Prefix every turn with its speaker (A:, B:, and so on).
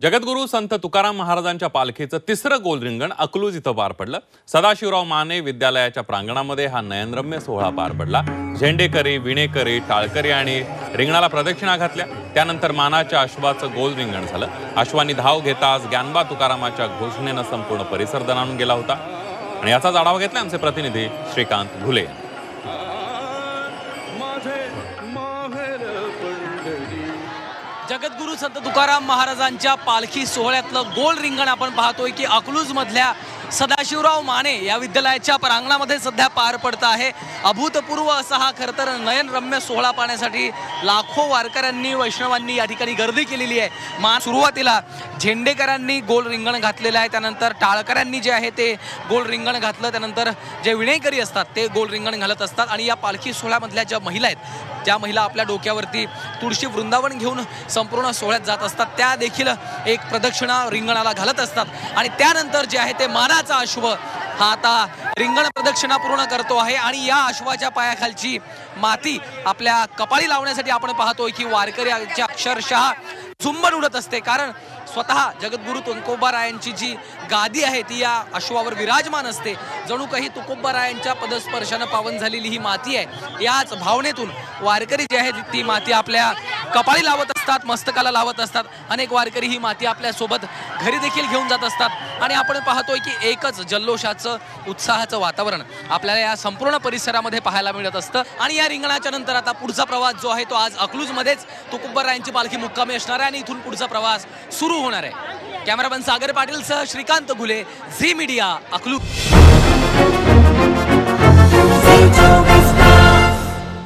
A: जगद्गुरू संत तुकाराम महाराजांच्या पालखीचं तिसरं गोल रिंगण अकलूज इथं पार पडलं। सदाशिवराव माने विद्यालयाच्या प्रांगणामध्ये हा नयनरम्य सोहळा पार पडला। झेंडेकरी, विणेकरी, टाळकरी आणि रिंगणाला प्रदक्षिणा घातल्या। त्यानंतर मानाच्या अश्वाचं गोल रिंगण झालं। अश्वांनी धाव घेताच ज्ञानबा तुकारामाच्या घोषणेनं संपूर्ण परिसर दणाणून गेला होता। आणि याचाच आढावा घेतला आमचे प्रतिनिधी श्रीकांत घुले।
B: जगद्गुरू संत तुकाराम महाराजांच्या पालखी सोहळ्यातलं गोल रिंगण आपण पाहतोय की अकलूज मधल्या सदाशिवराव माने या विद्यालयाच्या प्रांगणामध्ये सध्या पार पडत आहे। अभूतपूर्व असा हा खरं तर नयनरम्य सोहळा पाहण्यासाठी लाखो वारकऱ्यांनी वैष्णवांनी या ठिकाणी गर्दी केलेली आहे। सुरुवातीला झेंडेकरांनी गोल रिंगण घातलेलं आहे, त्यानंतर टाळकऱ्यांनी जे आहे ते गोल रिंगण घातलं, त्यानंतर जे विणेकरी असतात ते गोल रिंगण घालत असतात। आणि या पालखी सोहळ्यामधल्या ज्या महिला आहेत त्या महिला आपल्या डोक्यावरती तुळशी वृंदावन घेऊन संपूर्ण सोहळ्यात जात असतात, त्या देखील एक प्रदक्षिणा रिंगणाला घालत असतात। आणि त्यानंतर जे आहे ते मानाचा अश्व हा आता रिंगण प्रदक्षिणा पूर्ण करतो आहे। आणि या अश्वाच्या पायाखालची माती आपल्या कपाळी लावण्यासाठी आपण पाहतोय की वारकऱ्यांच्या अक्षरशः झुंबड उडत असते, कारण स्वतः जगद्गुरू तुकोबारायांची जी गादी आहे ती या अश्वावर विराजमान असते। जणू काही तुकोबारायांच्या पदस्पर्शानं पावन झालेली ही माती आहे। याच भावनेतून वारकरी जे आहे ती माती आपल्या कपाळी लावत असतात, मस्तकाला लावत असतात। अनेक वारकरी ही माती आपल्या सोबत घरी देखील घेऊन जात असतात। आणि आपण पाहतोय की एकच जल्लोषाचं, उत्साहाचं वातावरण आपल्याला या संपूर्ण परिसरामध्ये पाहायला मिळत असतं। आणि या रिंगणाच्या नंतर आता पुढचा प्रवास जो आहे तो आज अकलूजमध्येच तुकोबारायांची पालखी मुक्कामी असणार आहे आणि इथून पुढचा प्रवास सुरू होणार आहे। कॅमेरामॅन सागर पाटील सह श्रीकांत घुले, झी मीडिया, अकलूज।